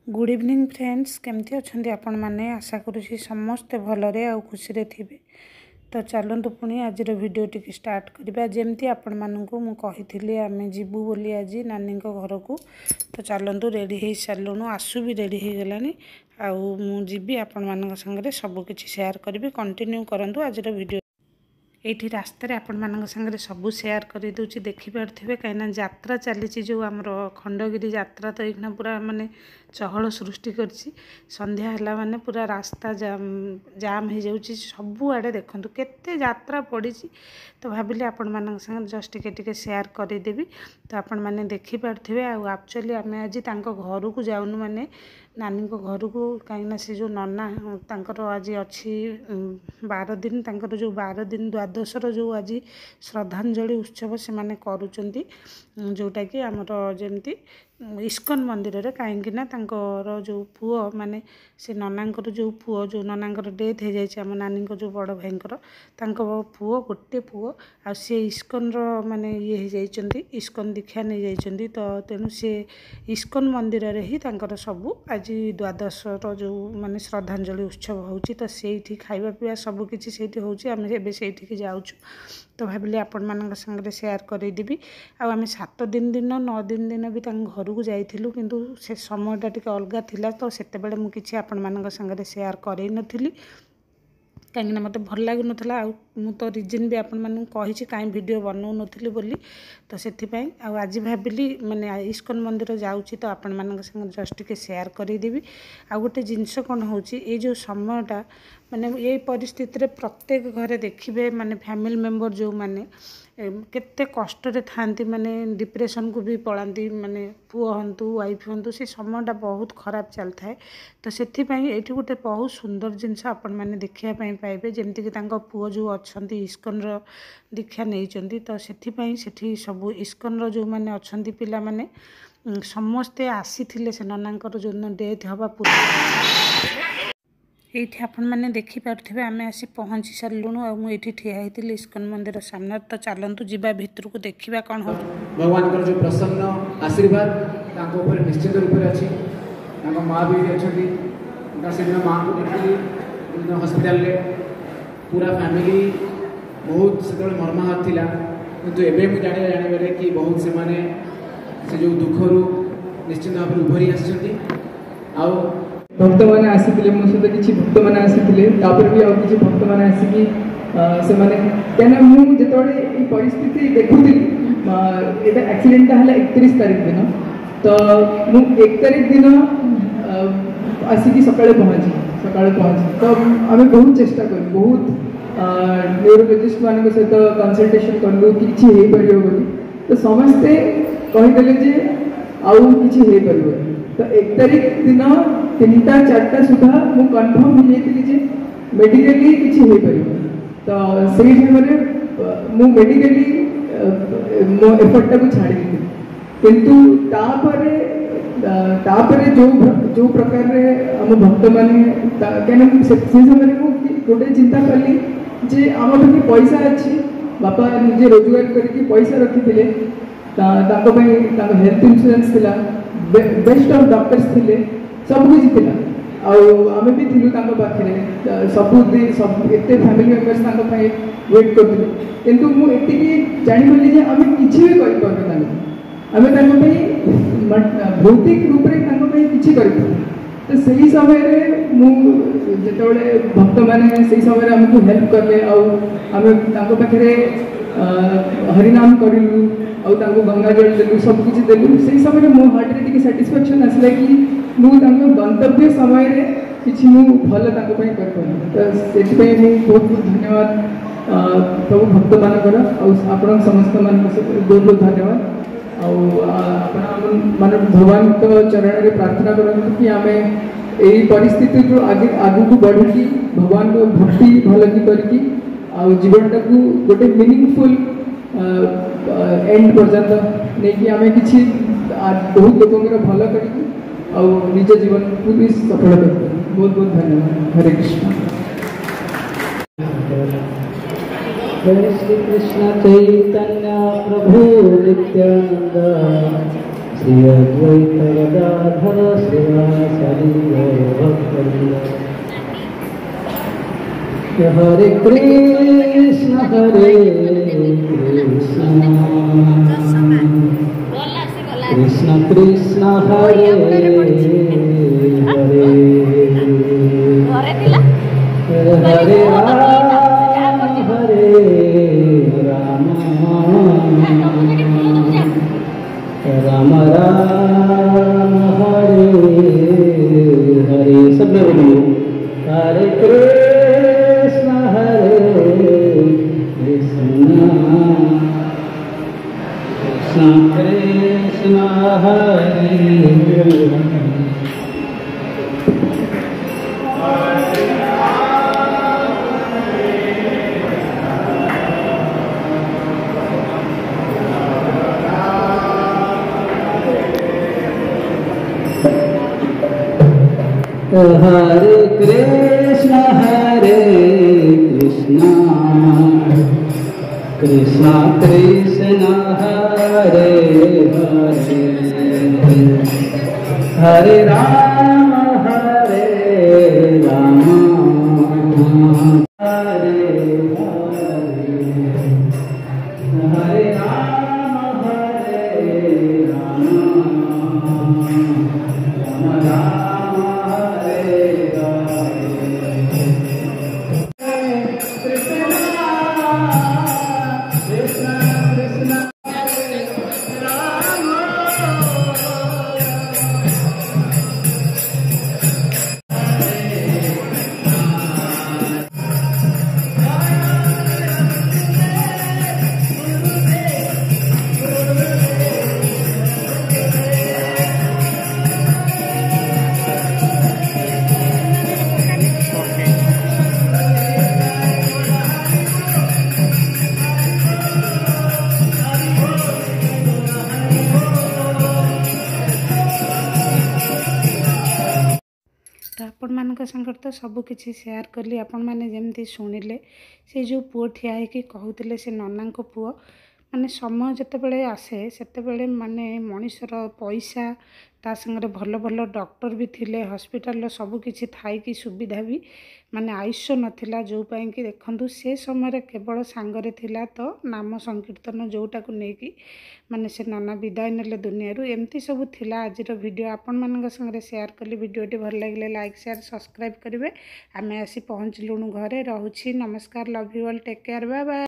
Good evening friends, केमती अच्छा आपण मैंने आशा करुँची समस्ते भलरे आ खुशी रे थिबे। तो चलतु पुणी आज वीडियो टी स्टार्ट करवा। जमती आपण मानू मुझी आम जीवु बोली आज नानी घर को। तो चलतु रेडी हो सारूँ, आसु भी रेडी हो गलानी। आजी आपण मान संगे सबकि सेयार करी। कंटिन्यू करूँ आज वीडियो। ये रास्तार आपण मान संगे सबू सेयार कर दूची देखिपे कहीं यात्रा चली जो आमर खंडगिरी यात्रा। तो ये पूरा माने चहल सृष्टि कर संध्या है माने पूरा रास्ता जाम हो जाऊँगी सबुआड़े। देखूँ केते यात्रा पड़ी। तो भाविली आपण मान संगे जस्ट टिके सेयार करदेवी। तो आपण मैंने देखिपे एक्चुअली आम आज घर को जाऊनु माने नानी घर को कहीं से जो नना तांकर आज अच्छी 12 दिन तांकर जो 12 दिन द्वादशर जो आज श्रद्धांजलि उत्सव से माने करूचंती जोटा कि आमर जमती इस्कन मंदिर रे कहीं तांकर जो पुओ माने से ननांकर जो पुओ जो ननांकर डेथ हो जाए आम नानी जो बड़ भाईंकर पुओ गोटे पुओ आ सी इस्कन माने ये हो जाइछंती इस्कन दीक्षा नहीं जाइछंती। तो तेणु सी इस्कन मंदिर रे ही तांकर सबू आज द्वादशर जो माने श्रद्धांजलि उत्सव होची। तो सेठी खाइबा पिबा सबकि सेठी होची। आम एबे सेठी जाऊँ। तो भाविली आपण मान संगे सेयार करदेवी। आम 7 दिन 9 दिन भी घर को जाइलु किंतु से समयटा टिके अलग थिला। तो सेतेबेले मु किछि आपण मान संगे सेयार करई नथिली कहीं मत भल लगुन मु तो रिजन भी आपण मानू कही कहीं वीडियो बनाऊ नी बोली। तो से आज भाविली माने इस्कन मंदिर जाऊँगी। तो आपण मान संगे जस्ट टिके सेयार करदेवी। आ गोटे जिनस कौन हो जो समयटा माने ये परिस्थिति रे प्रत्येक घरे देखिए माने फैमिली मेंबर जो माने केते कष्ट रे थांती माने डिप्रेशन को भी पलांती माने पुओ हंतु वाइफ हंतु से समयटा बहुत खराब चल थाए। तो से ये गोटे बहुत सुंदर जिनस आपण मैंने देखा पाइबे जमती कि पुओ जो अच्छा इस्कन दीक्षा नहीं। तो से सब इस्कन जो मैंने अच्छा पिला माने समस्ते आसी से ननांकर जो डेथ हवा पूरा ये आपण मैंने देखिपे आम आसी पहुँची सारूँ। आ मुझे ठिया होती इस्कन मंदिर सामने। तो चलतु जीवा भितर को देखा कौन हो भगवान जो प्रसन्न आशीर्वाद निश्चित रूप से अच्छी माँ भी अच्छा से दिन माँ को देखी हस्पिटाल पूरा फैमिली बहुत से मर्माहत थिला। किंतु एबे मु जाने कि बहुत से जो दुखर निश्चित भाव में उभरी आसी भक्त मैंने आसी मो सहित किसी भक्त मैंने आसी भी आउ किसी भक्त मैंने आसिकी से मैंने क्या मुझे ये परिस्थिति देखुली ये एक्सीडेंट है 31 तारीख दिन। तो मु 1 तारीख दिन आसिकी सकाଳେ पहुँची। तो आम बहुत चेष्टा कर बहुत न्यूरोलॉजिस्ट मान सहित कंसल्टेशन कलु कि हो पार। तो समस्ते कहीदेले आउ कि हो पार। तो 1 तारीख दिन 3टा 4टा सुधा मु कन्फर्म हो जाइए मेडिकली किसी हो पार। तो से मु मेडिकली मो एफर्टा को छाड़ी किंतु तापर जो प्रकार आम भक्त मैंने कहीं से समय गोटे चिंता कली जे आम पाखे पैसा अच्छी बापा निजे रोजगार करके पैसा रखी हेल्थ इंश्योरेंस थिला बेस्ट ऑफ डॉक्टर्स थिले सब किसी थिला। आम भी थिलु पाखे सब एते फैमिली मेंबर्स वेट करते किंतु मु एतिकी जानी जे आम किसी भी कर आम भौतिक रूप से किसी कर। तो सही समय मुझे भक्त मैंने से समय आमको हेल्प कले आम पाखे हरिनाम करूँ और गंगा जल देलु सब किसी देलु से समय मो हार्ट रे टिके सैटिस्फैक्शन आसला कि मुझे गंतव्य समय किसी भल कर पारी। तो से बहुत बहुत धन्यवाद सब भक्त मानकर आपण समस्त मान बहुत बहुत धन्यवाद। मान भगवान चरण में प्रार्थना करूँ कि आम यही परिस्थिति जो आगे आगू बढ़ी भगवान को भक्ति भल की करकी जीवनटा को गोटे मीनिंगफुल एंड पर्यंत नहीं कि आम कि बहुत लोक भल कर निज जीवन को भी सफल कर। बहुत बहुत धन्यवाद। हरे कृष्ण। जय श्री कृष्ण चैतन्य प्रभु नित्यानंद श्री अद्वैत गदाधर शिवासादि गौरभक्तवृंद। हरे कृष्ण कृष्ण कृष्ण हरे हरे हरे राम राम राम हरे हरे। सब में बोलिए हरे कृष्ण कृष्ण कृष्ण हरे हरे कृष्ण कृष्ण कृष्ण हरे हरे हरे राम हरे राम हरे हरे राम हरे राम राम राम हरे तो आपण मानक संगत तो सबकि सेयार कली। आपण मैंने जमती शुणिले से जो पुओ ठिया होकि कहूले से नना पुओ माने समय जितेबले आसे से माने मनीषर पैसा ता संगे भल भल डॉक्टर भी थिले हॉस्पिटल सबकि थी सुविधा भी माने आयुष्य नथिला जो पाई कि देखंतु से समय केवल सांगरे थिला तो नाम संकीर्तन जोटा को लेकिन माने से नना विदाय नेले दुनिया एमती सब थिला। आज वीडियो आपण मानक संगे शेयर कली। वीडियोटी भल लगे लाइक शेयर सब्सक्राइब करेंगे। आमे आसी पहुँचलुणु घरे। रहुछि नमस्कार। Love you all. Take care. Bye bye.